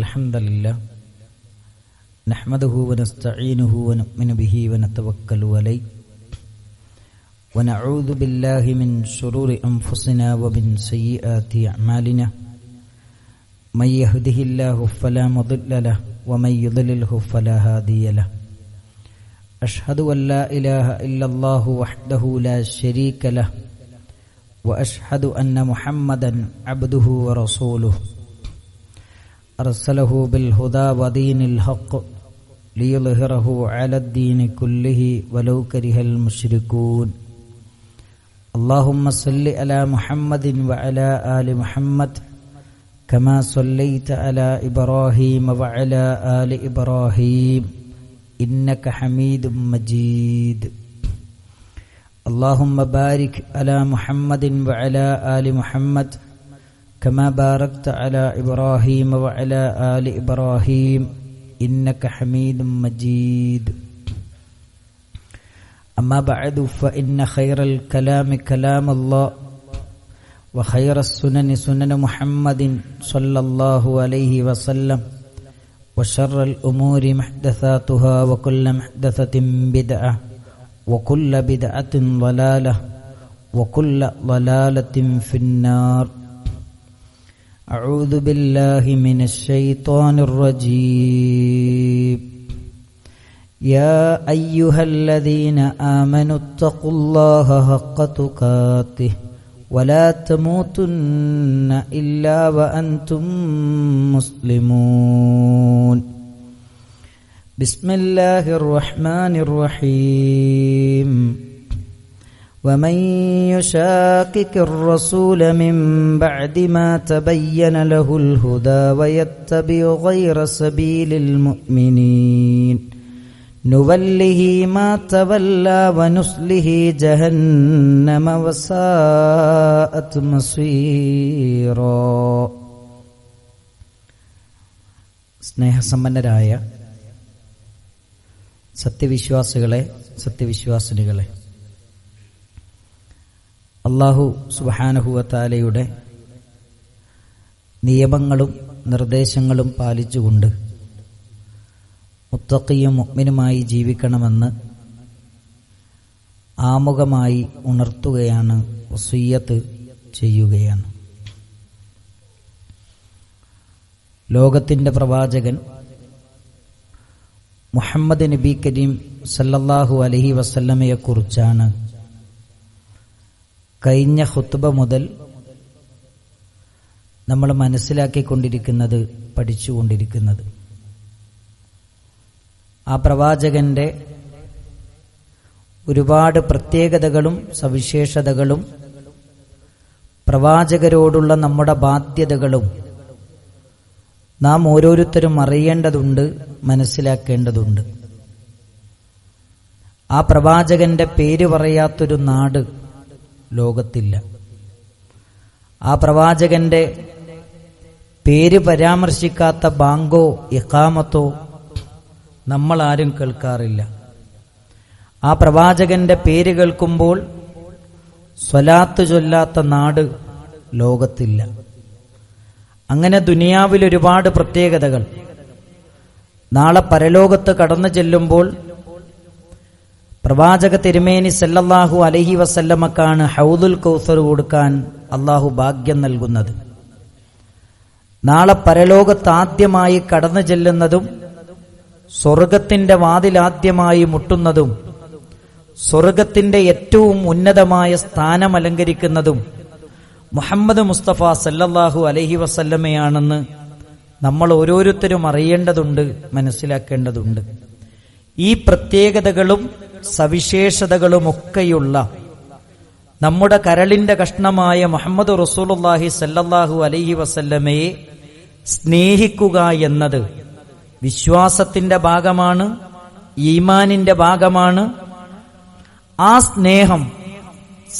الحمد لله نحمده ونستعينه ونؤمن به ونتوكل عليه ونعوذ بالله من شرور أنفسنا ومن سيئات أعمالنا من يهده الله فلا مضل له ومن يضلله فلا هادي له أشهد أن لا إله إلا الله وحده لا شريك له وأشهد أن محمدا عبده ورسوله أرسله بالهدى ودين الحق ليظهره على الدين كله ولو كره المشركون اللهم صل على محمد وعلى آل محمد كما صليت على إبراهيم وعلى آل إبراهيم إنك حميد مجيد اللهم بارك على محمد وعلى آل محمد كما باركت على إبراهيم وعلى آل إبراهيم إنك حميد مجيد أما بعد فإن خير الكلام كلام الله وخير السنن سنن محمد صلى الله عليه وسلم وشر الأمور محدثاتها وكل محدثة بدعة وكل بدعة ضلالة وكل ضلالة في النار أعوذ بالله من الشيطان الرجيم يا أيها الذين آمنوا اتقوا الله حق تقاته ولا تموتن إلا وأنتم مسلمون بسم الله الرحمن الرحيم ومن يشاقق الرسول من بعد ما تبين له الهدى ويتبع غير سبيل المؤمنين نوله ما تولى ونصله جهنم وساءت مصيرا സ്നേഹസമ്പന്നരായ സത്യവിശ്വാസികളെ സത്യവിശ്വാസിനികളെ, അല്ലാഹു സുബ്ഹാനഹു വ തആലയുടെ നിയമങ്ങളും നിർദ്ദേശങ്ങളും പാലിച്ചുകൊണ്ട് മുത്തഖിയും മുഅ്മിനുമായി ജീവിക്കണമെന്ന് ആമുഖമായി ഉണർത്തുകയാണ്, വസിയ്യത്ത് ചെയ്യുകയാണ്. ലോകത്തിൻ്റെ പ്രവാചകൻ മുഹമ്മദ് നബി കരീം സല്ലല്ലാഹു അലൈഹി വസല്ലമയെക്കുറിച്ചാണ് കഴിഞ്ഞ ഖുത്ബ മുതൽ നമ്മൾ മനസ്സിലാക്കിക്കൊണ്ടിരിക്കുന്നത്, പഠിച്ചുകൊണ്ടിരിക്കുന്നത്. ആ പ്രവാചകന്റെ ഒരുപാട് പ്രത്യേകതകളും സവിശേഷതകളും പ്രവാചകരോടുള്ള നമ്മുടെ ബാധ്യതകളും നാം ഓരോരുത്തരും അറിയേണ്ടതുണ്ട്, മനസ്സിലാക്കേണ്ടതുണ്ട്. ആ പ്രവാചകന്റെ പേര് പറയാത്തൊരു നാട് ലോകത്തില്ല. ആ പ്രവാചകന്റെ പേര് പരാമർശിക്കാത്ത ബാങ്കോ ഇഖാമത്തോ നമ്മൾ ആരും കേൾക്കാറില്ല. ആ പ്രവാചകന്റെ പേര് കേൾക്കുമ്പോൾ സ്വലാത്ത് ചൊല്ലാത്ത നാട് ലോകത്തില്ല. അങ്ങനെ ദുനിയാവിൽ ഒരുപാട് പ്രത്യേകതകൾ. നാളെ പരലോകത്ത് കടന്നു ചെല്ലുമ്പോൾ പ്രവാചക തിരുമേനി സല്ലല്ലാഹു അലൈഹി വസല്ലമക്കാണ് ഹൗദുൽ കൗസർ കൊടുക്കാൻ അള്ളാഹു ഭാഗ്യം നൽകുന്നത്. നാളെ പരലോകത്ത് ആദ്യമായി കടന്നു ചെല്ലുന്നതും സ്വർഗത്തിന്റെ വാതിലാദ്യമായി മുട്ടുന്നതും സ്വർഗത്തിന്റെ ഏറ്റവും ഉന്നതമായ സ്ഥാനം അലങ്കരിക്കുന്നതും മുഹമ്മദ് മുസ്തഫ സല്ലല്ലാഹു അലൈഹി വസല്ലമയാണെന്ന് നമ്മൾ ഓരോരുത്തരും അറിയേണ്ടതുണ്ട്, മനസ്സിലാക്കേണ്ടതുണ്ട്. ഈ പ്രത്യേകതകളും സവിശേഷതകളുമൊക്കെയുള്ള നമ്മുടെ കരളിന്റെ കഷ്ണമായ മുഹമ്മദ് റസൂലുള്ളാഹി സല്ലല്ലാഹു അലൈഹി വസല്ലമയെ സ്നേഹിക്കുക എന്നത് വിശ്വാസത്തിന്റെ ഭാഗമാണ്, ഈമാനിന്റെ ഭാഗമാണ്. ആ സ്നേഹം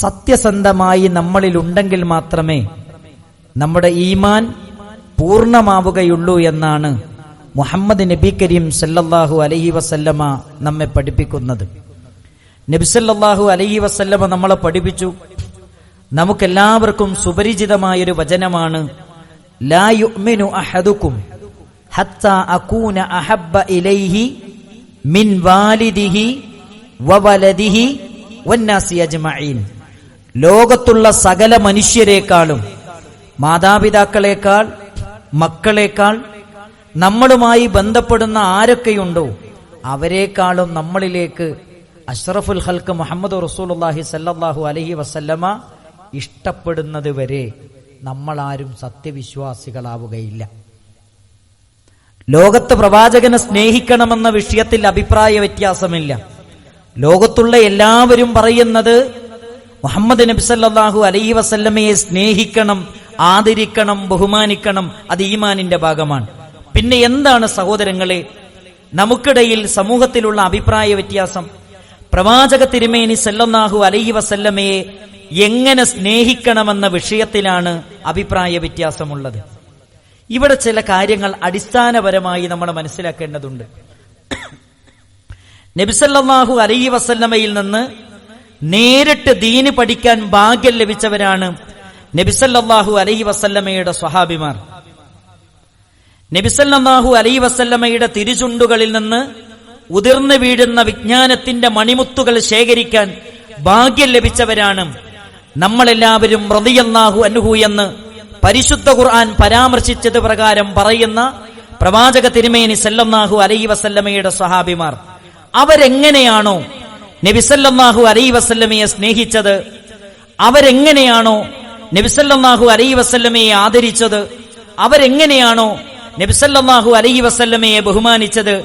സത്യസന്ധമായി നമ്മളിലുണ്ടെങ്കിൽ മാത്രമേ നമ്മുടെ ഈമാൻ പൂർണ്ണമാവുകയുള്ളൂ എന്നാണ് മുഹമ്മദ് നബി കരീം സല്ലല്ലാഹു അലൈഹി വസല്ലമ നമ്മെ പഠിപ്പിക്കുന്നത്. നബി സല്ലല്ലാഹു അലൈഹി വസല്ലമ നമ്മളെ പഠിപ്പിച്ചു, നമുക്കെല്ലാവർക്കും സുപരിചിതമായൊരു വചനമാണ്, ലാ യുഅ്മിനു അഹദുക്കും ഹത്താ അകൂന അഹബ്ബ ഇലൈഹി മിൻ വാലിദിഹി വവലദിഹി വന്നാസി അജ്മഈൻ. ലോകത്തുള്ള സകല മനുഷ്യരെക്കാളും, മാതാപിതാക്കളെക്കാൾ, മക്കളെക്കാൾ, നമ്മളുമായി ബന്ധപ്പെടുന്ന ആരൊക്കെയുണ്ടോ അവരെക്കാളും നമ്മളിലേക്ക് അഷ്റഫുൽ ഖൽഖ് മുഹമ്മദ് റസൂലുള്ളാഹി സല്ലല്ലാഹു അലൈഹി വസല്ലമ ഇഷ്ടപ്പെടുന്നത് വരെ നമ്മളാരും സത്യവിശ്വാസികളാവുകയില്ല. ലോകത്ത് പ്രവാചകനെ സ്നേഹിക്കണമെന്ന വിഷയത്തിൽ അഭിപ്രായ വ്യത്യാസമില്ല. ലോകത്തുള്ള എല്ലാവരും പറയുന്നത് മുഹമ്മദ് നബി സല്ലല്ലാഹു അലൈഹി വസല്ലമയെ സ്നേഹിക്കണം, ആദരിക്കണം, ബഹുമാനിക്കണം. അത് ഈമാനിന്റെ ഭാഗമാണ്. പിന്നെ എന്താണ് സഹോദരങ്ങളെ നമുക്കിടയിൽ സമൂഹത്തിലുള്ള അഭിപ്രായ വ്യത്യാസം? പ്രവാചക തിരുമേനി സല്ലല്ലാഹു അലൈഹി വസല്ലമയെ എങ്ങനെ സ്നേഹിക്കണമെന്ന വിഷയത്തിലാണ് അഭിപ്രായ വ്യത്യാസമുള്ളത്. ഇവിടെ ചില കാര്യങ്ങൾ അടിസ്ഥാനപരമായി നമ്മൾ മനസ്സിലാക്കേണ്ടതുണ്ട്. നബി സല്ലല്ലാഹു അലൈഹി വസല്ലമയിൽ നിന്ന് നേരിട്ട് ദീന് പഠിക്കാൻ ഭാഗ്യം ലഭിച്ചവരാണ് നബി സല്ലല്ലാഹു അലൈഹി വസല്ലമയുടെ സ്വഹാബിമാർ. നബി സല്ലല്ലാഹു അലൈഹി വസല്ലമയുടെ തിരുചുണ്ടുകളിൽ നിന്ന് ഉതിർന്നു വീഴുന്ന വിജ്ഞാനത്തിന്റെ മണിമുത്തുകൾ ശേഖരിക്കാൻ ഭാഗ്യം ലഭിച്ചവരാണ് നമ്മളെല്ലാവരും റളിയല്ലാഹു അൻഹു എന്ന് പരിശുദ്ധ ഖുർആൻ പരാമർശിച്ചത് പ്രകാരം പറയുന്ന പ്രവാചക തിരുമേനി സല്ലല്ലാഹു അലൈഹി വസല്ലമയുടെ സ്വഹാബിമാർ. അവരെങ്ങനെയാണോ നബി സല്ലല്ലാഹു അലൈഹി വസല്ലമയെ സ്നേഹിച്ചത്, അവരെങ്ങനെയാണോ നബി സല്ലല്ലാഹു അലൈഹി വസല്ലമയെ ആദരിച്ചത്, അവരെങ്ങനെയാണോ നബി സല്ലല്ലാഹു അലൈഹി വസല്ലമയെ ബഹുമാനിച്ചത്,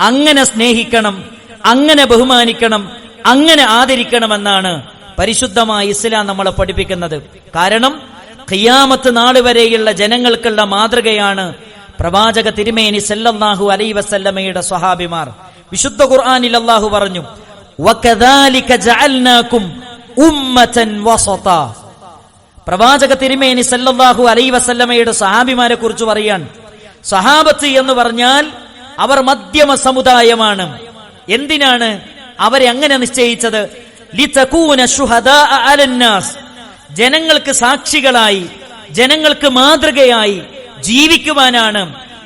അങ്ങനെ സ്നേഹിക്കണം, അങ്ങനെ ബഹുമാനിക്കണം, അങ്ങനെ ആദരിക്കണമെന്നാണ് പരിശുദ്ധമായ ഇസ്ലാം നമ്മളെ പഠിപ്പിക്കുന്നത്. കാരണം ഖിയാമത്ത് നാൾ വരെയുള്ള ജനങ്ങൾക്കുള്ള മാതൃകയാണ് പ്രവാചക തിരുമേനി സല്ലല്ലാഹു അലൈഹി വസല്ലമയുടെ സ്വഹാബിമാർ. വിശുദ്ധ ഖുർആനിൽ അല്ലാഹു പറഞ്ഞു, വകദാലിക ജഅൽനാകും ഉമ്മതൻ വസതാ. പ്രവാചക തിരുമേനി സല്ലല്ലാഹു അലൈഹി വസല്ലമയുടെ സ്വഹാബിമാരെ കുറിച്ച് പറയാൻ, സ്വഹാബത്ത് എന്ന് പറഞ്ഞാൽ അവർ മധ്യമ സമുദായമാണ്. എന്തിനാണ് അവരെ അങ്ങനെ നിശ്ചയിച്ചത്? ലിതകൂന ശുഹദാഅ അലന്നാസ്, ജനങ്ങൾക്ക് സാക്ഷികളായി, ജനങ്ങൾക്ക് മാതൃകയായി ജീവിക്കുവാനാണ്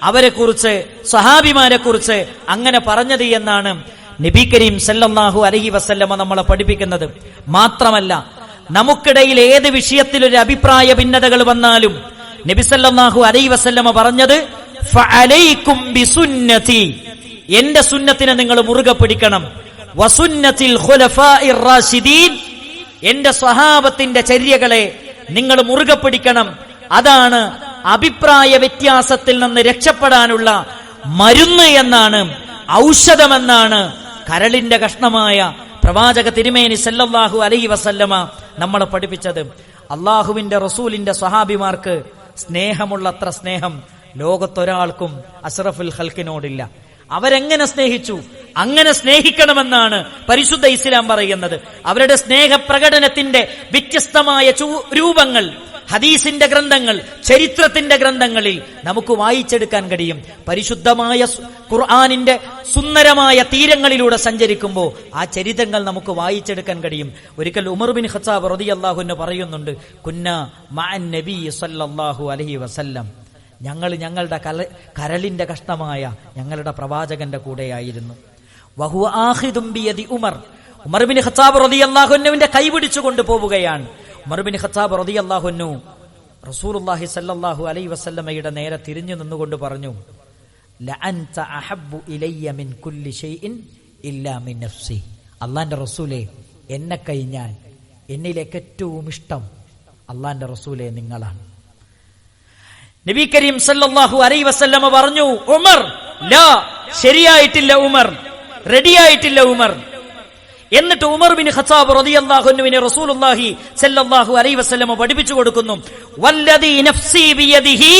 അവരെ കുറിച്ച്, സ്വഹാബിമാരെ കുറിച്ച് അങ്ങനെ പറഞ്ഞത് എന്നാണ് നബി കരീം സല്ലല്ലാഹു അലൈഹി വസല്ലമ നമ്മളെ പഠിപ്പിക്കുന്നത്. മാത്രമല്ല, നമുക്കിടയിൽ ഏത് വിഷയത്തിൽ ഒരു അഭിപ്രായ ഭിന്നതകൾ വന്നാലും നബി സല്ലല്ലാഹു അലൈഹി വസല്ലമ പറഞ്ഞത് ഫഅലൈക്കും ബിസുന്നതി, എന്റെ സുന്നത്തിനെ നിങ്ങൾ മുറുകെ പിടിക്കണം, വസുന്നത്തിൽ ഖുലഫാഇർ റാഷിദീൻ, എന്റെ സ്വഹാബത്തിന്റെ ചര്യകളെ നിങ്ങൾ മുറുകെ പിടിക്കണം. അതാണ് അഭിപ്രായ വ്യത്യാസത്തിൽ നിന്ന് രക്ഷപ്പെടാനുള്ള മരുന്ന് എന്നാണ്, ഔഷധമെന്നാണ് കരളിന്റെ കഷ്ണമായ പ്രവാചക തിരുമേനി സല്ലല്ലാഹു അലൈഹി വസല്ലമ നമ്മളെ പഠിപ്പിച്ചത്. അള്ളാഹുവിന്റെ റസൂലിന്റെ സ്വഹാബിമാർക്ക് സ്നേഹമുള്ളത്ര സ്നേഹം ലോകത്തൊരാൾക്കും അഷ്റഫുൽ ഖൽഖിനോടില്ല. അവരെങ്ങനെ സ്നേഹിച്ചു, അങ്ങനെ സ്നേഹിക്കണമെന്നാണ് പരിശുദ്ധ ഇസ്ലാം പറയുന്നത്. അവരുടെ സ്നേഹപ്രകടനത്തിന്റെ വ്യത്യസ്തമായ രൂപങ്ങൾ ഹദീസിന്റെ ഗ്രന്ഥങ്ങൾ, ചരിത്രത്തിന്റെ ഗ്രന്ഥങ്ങളിൽ നമുക്ക് വായിച്ചെടുക്കാൻ കഴിയും. പരിശുദ്ധമായ ഖുർആനിന്റെ സുന്ദരമായ തീരങ്ങളിലൂടെ സഞ്ചരിക്കുമ്പോൾ ആ ചരിത്രങ്ങൾ നമുക്ക് വായിച്ചെടുക്കാൻ കഴിയും. ഒരിക്കൽ ഉമർ ബിൻ ഖത്താബ് റളിയല്ലാഹു അൻഹു പറയുന്നുണ്ട്, കുന്ന മഅൻ നബി സല്ലല്ലാഹു അലൈഹി വസല്ലം, ഞങ്ങളുടെ കരളിന്റെ കഷ്ണമായ ഞങ്ങളുടെ പ്രവാചകന്റെ കൂടെയായിരുന്നു. വഹുവ ആഖിദും ബിയദി ഉമർ, ഉമർ ബിൻ ഖത്താബ് റളിയല്ലാഹു അൻഹുവിന്റെ കൈ പിടിച്ചു കൊണ്ടുപോവുകയാണ്. ഉമർ ബിൻ ഖത്താബ് റളിയല്ലാഹു അൻഹു റസൂലുള്ളാഹി സ്വല്ലല്ലാഹു അലൈഹി വസല്ലമയുടെ നേരെ തിരിഞ്ഞു നിന്നുകൊണ്ട് പറഞ്ഞു, ലഅൻത അഹബ്ബു ഇലയ്യ മിൻ കുല്ലി ഷൈഇൻ ഇല്ലാ മിൻ നഫ്സി. അല്ലാഹുവിന്റെ റസൂലേ, എന്നെ കഴിഞ്ഞാൽ എന്നിലേക്ക് ഏറ്റവും ഇഷ്ടം അല്ലാഹുവിന്റെ റസൂലേ നിങ്ങളാണ്. നബി കരീം സല്ലല്ലാഹു അലൈഹി വസല്ലമ പറഞ്ഞു, ഉമർ ലാ, ശരിയായിട്ടില്ല ഉമർ, റെഡിയായിട്ടില്ല ഉമർ. എന്നിട്ട് ഉമർ ബിൻ ഖത്താബ് റളിയല്ലാഹു അൻഹുവിനെ റസൂലുള്ളാഹി സല്ലല്ലാഹു അലൈഹി വസല്ലമ പഠിപ്പിച്ചു കൊടുക്കുന്നു, വല്ലദീ നഫ്സി ബിയദിഹി,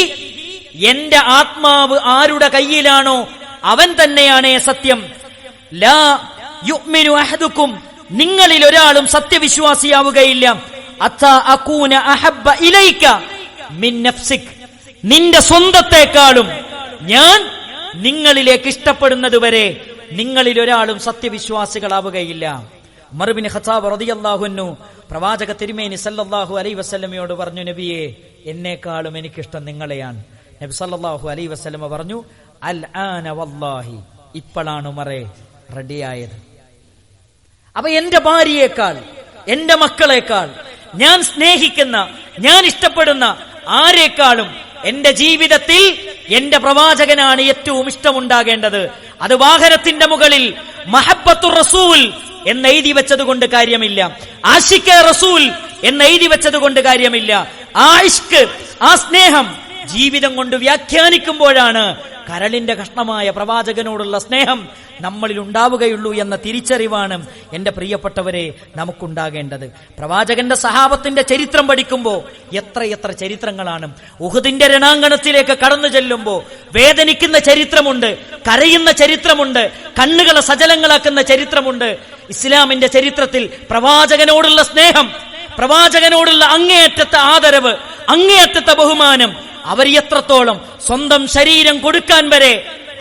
എന്റെ ആത്മാവ് ആരുടെ കയ്യിലാണോ അവൻ തന്നെയാണ് സത്യം. ലാ യുഅ്മിനു അഹദുക്കും, നിങ്ങളിൽ ഒരാളും സത്യവിശ്വാസിയാവുകയില്ല, അത്താ അകൂന അഹബ്ബ ഇലൈക മിൻ നഫ്സിക്, നിന്റെ സ്വന്തത്തെക്കാളും ഞാൻ നിങ്ങളിലേക്ക് ഇഷ്ടപ്പെടുന്നത് വരെ നിങ്ങളിൽ ഒരാളും സത്യവിശ്വാസികളാവുകയില്ല. ഉമർ ബിൻ ഖത്താബ് റളിയല്ലാഹു അൻഹു പ്രവാചക തിരുമേനി സല്ലല്ലാഹു അലൈഹി വസല്ലമയോട് പറഞ്ഞു, നബിയെ, എന്നെക്കാളും എനിക്കിഷ്ടം നിങ്ങളെയാണ്. നബി സല്ലല്ലാഹു അലൈഹി വസല്ലമ പറഞ്ഞു, അൽ ആന വല്ലാഹി, ഇപ്പോഴാണ് ഉമറേ റെഡിയായത്. അപ്പൊ എന്റെ ഭാര്യയേക്കാൾ, എന്റെ മക്കളെക്കാൾ, ഞാൻ സ്നേഹിക്കുന്ന, ഞാൻ ഇഷ്ടപ്പെടുന്ന ആരെക്കാളും എന്റെ ജീവിതത്തിൽ എന്റെ പ്രവാചകനാണ് ഏറ്റവും ഇഷ്ടമുണ്ടാകേണ്ടത്. അത് വാഹനത്തിന്റെ മുകളിൽ മഹബ്ബത്തുർ റസൂൽ എന്ന് എഴുതി വെച്ചത് കൊണ്ട് കാര്യമില്ല, ആശിഖെ റസൂൽ എന്ന് എഴുതി വെച്ചത് കൊണ്ട് കാര്യമില്ല. ആ ഇഷ്ക്, ആ സ്നേഹം ജീവിതം കൊണ്ട് വ്യാഖ്യാനിക്കുമ്പോഴാണ് കരളിന്റെ കഷ്ണമായ പ്രവാചകനോടുള്ള സ്നേഹം നമ്മളിൽ ഉണ്ടാവുകയുള്ളൂ എന്ന തിരിച്ചറിവാണ് എന്റെ പ്രിയപ്പെട്ടവരെ നമുക്കുണ്ടാകേണ്ടത്. പ്രവാചകന്റെ സഹാബത്തിന്റെ ചരിത്രം പഠിക്കുമ്പോൾ എത്രയെത്ര ചരിത്രങ്ങളാണ്. ഉഹുദിന്റെ രണാങ്കണത്തിലേക്ക് കടന്നു ചെല്ലുമ്പോൾ വേദനിക്കുന്ന ചരിത്രമുണ്ട്, കരയുന്ന ചരിത്രമുണ്ട്, കണ്ണുകളെ സജലങ്ങളാക്കുന്ന ചരിത്രമുണ്ട്. ഇസ്ലാമിന്റെ ചരിത്രത്തിൽ പ്രവാചകനോടുള്ള സ്നേഹം, പ്രവാചകനോടുള്ള അങ്ങേയറ്റത്തെ ആദരവ്, അങ്ങേയറ്റത്തെ ബഹുമാനം, അവർ എത്രത്തോളം സ്വന്തം ശരീരം കൊടുക്കാൻ വരെ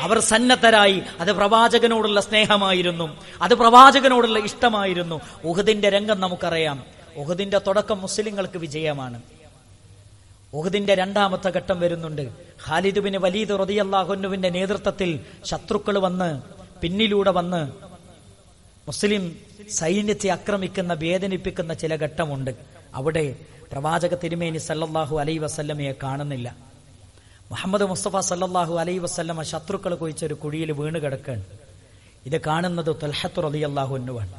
അവർ സന്നദ്ധരായി. അത് പ്രവാചകനോടുള്ള സ്നേഹമായിരുന്നു, അത് പ്രവാചകനോടുള്ള ഇഷ്ടമായിരുന്നു. ഉഹുദിന്റെ രംഗം നമുക്കറിയാം. ഉഹുദിന്റെ തുടക്കം മുസ്ലിങ്ങൾക്ക് വിജയമാണ്. ഉഹുദിന്റെ രണ്ടാമത്തെ ഘട്ടം വരുന്നുണ്ട്. ഖാലിദ് ബിൻ വലീദ് റളിയല്ലാഹു അൻഹുവിന്റെ നേതൃത്വത്തിൽ ശത്രുക്കൾ വന്ന്, പിന്നിലൂടെ വന്ന് മുസ്ലിം സൈന്യത്തെ ആക്രമിക്കുന്ന, വേദനിപ്പിക്കുന്ന ചില ഘട്ടമുണ്ട്. അവിടെ പ്രവാചക തിരുമേനി സല്ലല്ലാഹു അലൈഹി വസല്ലമയെ കാണുന്നില്ല. മുഹമ്മദ് മുസ്തഫ സല്ലല്ലാഹു അലൈഹി വസല്ലമ ശത്രുക്കൾ കുഴിച്ചൊരു കുഴിയിൽ വീണ് കിടക്കുകയാണ്. ഇത് കാണുന്നത് ത്വൽഹത്ത് റളിയല്ലാഹു അൻഹുവാണ്.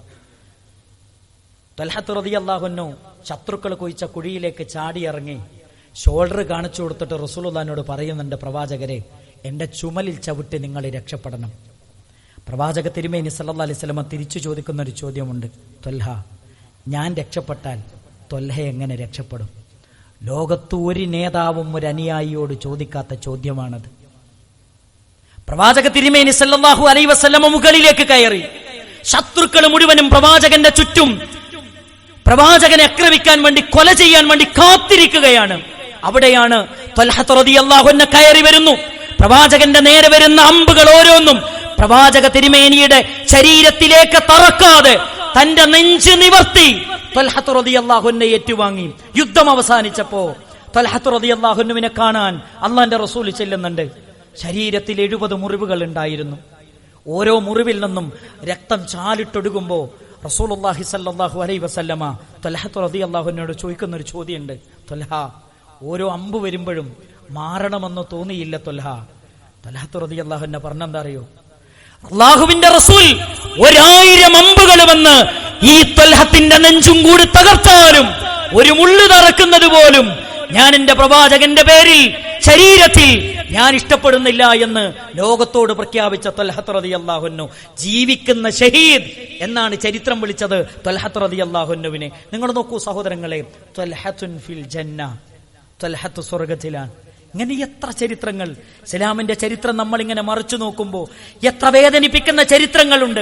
ത്വൽഹത്ത് റളിയല്ലാഹു അൻഹു ശത്രുക്കൾ കുഴിച്ച കുഴിയിലേക്ക് ചാടിയിറങ്ങി ഷോൾഡർ കാണിച്ചു കൊടുത്തിട്ട് റസൂലുള്ളാഹിനോട് പറയുന്നുണ്ട്, പ്രവാചകരെ, എന്റെ ചുമലിൽ ചവിട്ടി നിങ്ങൾ രക്ഷപ്പെടണം. പ്രവാചക തിരുമേനി സല്ലല്ലാഹു അലൈഹി വസല്ലമ തിരിച്ചു ചോദിക്കുന്ന ഒരു ചോദ്യമുണ്ട്, ത്വൽഹ, ഞാൻ രക്ഷപ്പെട്ടാൽ ത്വൽഹ എങ്ങനെ രക്ഷപ്പെടും? ലോകത്ത് ഒരു നേതാവും ഒരു അനുയായിയോട് ചോദിക്കാത്ത ചോദ്യമാണത്. പ്രവാചക തിരുമേനി സല്ലല്ലാഹു അലൈഹി വസല്ലമ മുകളിലേക്ക് കയറി. ശത്രുക്കൾ മുഴുവനും പ്രവാചകന്റെ ചുറ്റും പ്രവാചകനെ ആക്രമിക്കാൻ വേണ്ടി, കൊല ചെയ്യാൻ വേണ്ടി കാത്തിരിക്കുകയാണ്. അവിടെയാണ് ത്വൽഹത്ത് റളിയല്ലാഹു അൻഹു കയറി വരുന്നു. പ്രവാചകന്റെ നേരെ വരുന്ന അമ്പുകൾ ഓരോന്നും പ്രവാചക തിരുമേനിയുടെ ശരീരത്തിലേക്ക് തറക്കാതെ തന്റെ നെഞ്ച് നിവർത്തി ത്വൽഹത്ത് റളിയല്ലാഹു അൻഹു ഏറ്റുവാങ്ങി. യുദ്ധം അവസാനിച്ചപ്പോ ത്വൽഹത്ത് റളിയല്ലാഹു അൻഹുവിനെ കാണാൻ അള്ളാന്റെ റസൂൽ ചെല്ലുന്നുണ്ട്. ശരീരത്തിൽ 70 മുറിവുകൾ ഉണ്ടായിരുന്നു. ഓരോ മുറിവിൽ നിന്നും രക്തം ചാലിട്ടൊടുകുമ്പോ റസൂലുള്ളാഹി സ്വല്ലല്ലാഹു അലൈഹി വസല്ലമ ത്വൽഹത്ത് റളിയല്ലാഹു അൻഹുവിനോട് ചോദിക്കുന്ന ഒരു ചോദ്യമുണ്ട്, ത്വൽഹ, ഓരോ അമ്പ് വരുമ്പോഴും മാറണമെന്ന് തോന്നിയില്ല ത്വൽഹ? ത്വൽഹത്ത് റളിയല്ലാഹു അൻഹു പറഞ്ഞെന്താ അറിയോ? അല്ലാഹുവിന്റെ റസൂൽ 1000 അമ്പുകൾ വന്ന് ഈ ത്വൽഹത്തിന്റെ നെഞ്ചും കൂടി തകർത്താലും ഒരു മുള്ളു തറക്കുന്നത് പോലും ഞാൻ എന്റെ പ്രവാചകന്റെ പേരിൽ, ശരീരത്തിൽ ഞാൻ ഇഷ്ടപ്പെടുന്നില്ല എന്ന് ലോകത്തോട് പ്രഖ്യാപിച്ച ത്വൽഹത്ത് റളിയല്ലാഹു അൻഹു ജീവിക്കുന്ന ഷഹീദ് എന്നാണ് ചരിത്രം വിളിച്ചത് ത്വൽഹത്ത് റളിയല്ലാഹു അൻഹുവിനെ. നിങ്ങൾ നോക്കൂ സഹോദരങ്ങളെ, ത്വൽഹത്തുൻ ഫിൽ ജന്ന, ത്വൽഹത്ത് സ്വർഗത്തിലാണ്. ഇങ്ങനെ എത്ര ചരിത്രങ്ങൾ! ഇസ്ലാമിന്റെ ചരിത്രം നമ്മൾ ഇങ്ങനെ മറിച്ചു നോക്കുമ്പോൾ എത്ര വേദനിപ്പിക്കുന്ന ചരിത്രങ്ങളുണ്ട്,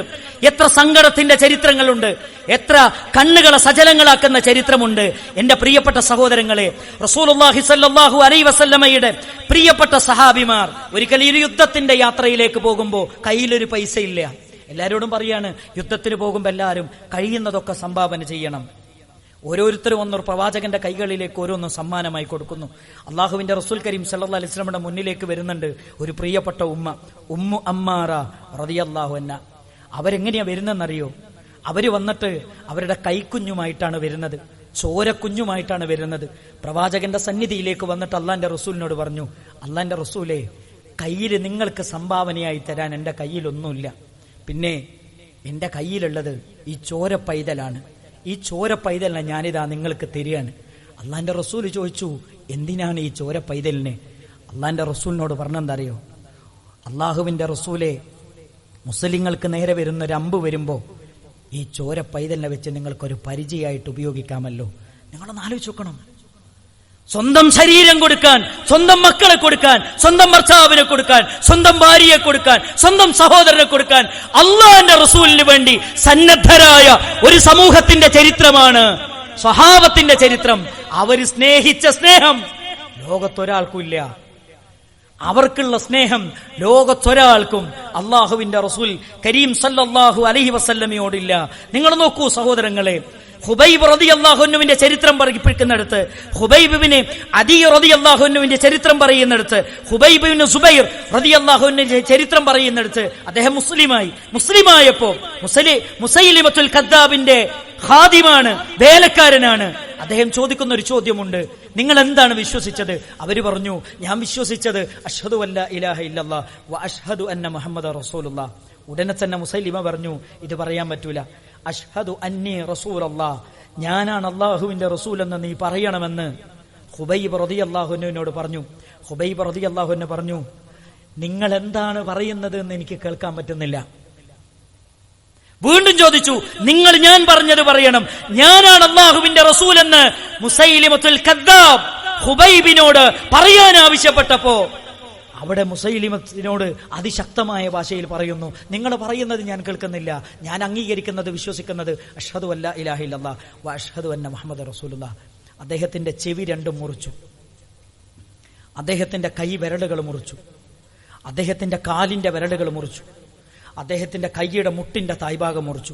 എത്ര സങ്കടത്തിന്റെ ചരിത്രങ്ങളുണ്ട്, എത്ര കണ്ണുകളെ സജലങ്ങളാക്കുന്ന ചരിത്രമുണ്ട്. എന്റെ പ്രിയപ്പെട്ട സഹോദരങ്ങളെ, റസൂലുള്ളാഹി സ്വല്ലല്ലാഹു അലൈഹി വസല്ലമയുടെ പ്രിയപ്പെട്ട സഹാബിമാർ ഒരിക്കൽ ഈ യുദ്ധത്തിന്റെ യാത്രയിലേക്ക് പോകുമ്പോൾ കയ്യിലൊരു പൈസ ഇല്ല. എല്ലാവരോടും പറയാണ്, യുദ്ധത്തിന് പോകുമ്പോൾ എല്ലാവരും കഴിയുന്നതൊക്കെ സംഭാവന ചെയ്യണം. ഓരോരുത്തരും ഒന്നൊരു പ്രവാചകന്റെ കൈകളിലേക്ക് ഓരോന്നും സമ്മാനമായി കൊടുക്കുന്നു. അള്ളാഹുവിന്റെ റസൂൽ കരീം സല്ലല്ലാഹു അലൈഹി വസല്ലമയുടെ മുന്നിലേക്ക് വരുന്നുണ്ട് ഒരു പ്രിയപ്പെട്ട ഉമ്മു അമ്മാറ റളിയല്ലാഹു അൻഹ. അവരെങ്ങനെയാ വരുന്നതെന്നറിയോ? അവര് വന്നിട്ട് അവരുടെ കൈക്കുഞ്ഞുമായിട്ടാണ് വരുന്നത്, ചോരക്കുഞ്ഞുമായിട്ടാണ് വരുന്നത്. പ്രവാചകന്റെ സന്നിധിയിലേക്ക് വന്നിട്ട് അള്ളാന്റെ റസൂലിനോട് പറഞ്ഞു, അള്ളാന്റെ റസൂലേ, കയ്യിൽ നിങ്ങൾക്ക് സംഭാവനയായി തരാൻ എന്റെ കയ്യിലൊന്നുമില്ല. പിന്നെ എന്റെ കയ്യിലുള്ളത് ഈ ചോര പൈതലാണ്. ഈ ചോര പൈതലിനെ ഞാനിതാ നിങ്ങൾക്ക് തരികയാണ്. അള്ളാന്റെ റസൂൽ ചോദിച്ചു, എന്തിനാണ് ഈ ചോര പൈതലിനെ? അള്ളാന്റെ റസൂലിനോട് പറഞ്ഞെന്താ അറിയോ? അള്ളാഹുവിന്റെ റസൂലെ, മുസ്ലിങ്ങൾക്ക് നേരെ വരുന്നൊരു അമ്പ് വരുമ്പോ ഈ ചോര പൈതലിനെ വെച്ച് നിങ്ങൾക്കൊരു പരിചയമായിട്ട് ഉപയോഗിക്കാമല്ലോ. നിങ്ങളൊന്ന് ആലോചിച്ച് നോക്കണം. സ്വന്തം ശരീരം കൊടുക്കാൻ, സ്വന്തം മക്കളെ കൊടുക്കാൻ, സ്വന്തം ഭർത്താവിനെ കൊടുക്കാൻ, സ്വന്തം ഭാര്യയെ കൊടുക്കാൻ, സ്വന്തം സഹോദരനെ കൊടുക്കാൻ അള്ളാന്റെ റസൂലിന് വേണ്ടി സന്നദ്ധരായ ഒരു സമൂഹത്തിന്റെ ചരിത്രമാണ് സ്വഹാബത്തിന്റെ ചരിത്രം. അവർ സ്നേഹിച്ച സ്നേഹം ലോകത്തൊരാൾക്കും ഇല്ല. അവർക്കുള്ള സ്നേഹം ലോകത്തൊരാൾക്കും അള്ളാഹുവിന്റെ റസൂൽ കരീം സല്ലല്ലാഹു അലൈഹി വസല്ലമയോടില്ല. നിങ്ങൾ നോക്കൂ സഹോദരങ്ങളെ, ഹുബൈബ് റളിയല്ലാഹു അൻഹുവിന്റെ ചരിത്രം പഠിപ്പിക്കുന്നിടത്ത്, ഹുബൈബ് ഇബ്നു അദി റളിയല്ലാഹു അൻഹുവിന്റെ ചരിത്രം പറയുന്നിടത്ത്, ഹുബൈബ് ഇബ്നു സുബൈർ റളിയല്ലാഹു അൻഹുവിന്റെ ചരിത്രം പറയുന്നിടത്ത് അദ്ദേഹം മുസ്ലിമായപ്പോ മുസൈലിമത്തുൽ കദ്ദാബിന്റെ ഖാദിമാണ്, വേലക്കാരനാണ്. അദ്ദേഹം ചോദിക്കുന്ന ഒരു ചോദ്യമുണ്ട്, നിങ്ങൾ എന്താണ് വിശ്വസിച്ചത്? അവര് പറഞ്ഞു, ഞാൻ വിശ്വസിച്ചത് അഷ്ഹദു അല്ലാ ഇലാഹ ഇല്ലല്ലാഹ് വ അഷ്ഹദു അന്ന മുഹമ്മദ റസൂലുള്ളാഹ്. ഉടനെ തന്നെ മുസൈലിമ പറഞ്ഞു, ഇത് പറയാൻ പറ്റൂല. അഷ്ഹദു അന്നി റസൂലുള്ളാഹ്, ഞാനാണ് അള്ളാഹുവിന്റെ റസൂൽ എന്ന് നീ പറയണമെന്ന് ഹുബൈബ് റളിയല്ലാഹു അൻഹുവിനോട് പറഞ്ഞു. ഹുബൈബ് റളിയല്ലാഹു അൻഹു പറഞ്ഞു, നിങ്ങൾ എന്താണ് പറയുന്നത് എന്ന് എനിക്ക് കേൾക്കാൻ പറ്റുന്നില്ല. വീണ്ടും ചോദിച്ചു, നിങ്ങൾ ഞാൻ പറഞ്ഞത് പറയണം, ഞാനാണ് അള്ളാഹുവിന്റെ റസൂൽ എന്ന് മുസൈലിമത്തുൽ കദ്ദാബ് ഹുബൈബിനോട് പറയാൻ ആവശ്യപ്പെട്ടപ്പോ അവിടെ മുസൈലിമത്തിനോട് അതിശക്തമായ ഭാഷയിൽ പറയുന്നു, നിങ്ങൾ പറയുന്നത് ഞാൻ കേൾക്കുന്നില്ല, ഞാൻ അംഗീകരിക്കുന്നത് വിശ്വസിക്കുന്നത് അഷ്ഹദു അല്ലാ ഇലാഹ ഇല്ലല്ലാഹ് വ അഷ്ഹദു അന്ന മുഹമ്മദ റസൂലുള്ളാഹ്. അദ്ദേഹത്തിന്റെ ചെവി രണ്ടും മുറിച്ചു, അദ്ദേഹത്തിന്റെ കൈ വിരലുകൾ മുറിച്ചു, അദ്ദേഹത്തിന്റെ കാലിന്റെ വിരലുകൾ മുറിച്ചു, അദ്ദേഹത്തിന്റെ കൈയുടെ മുട്ടിന്റെ തായ്ഭാഗം മുറിച്ചു.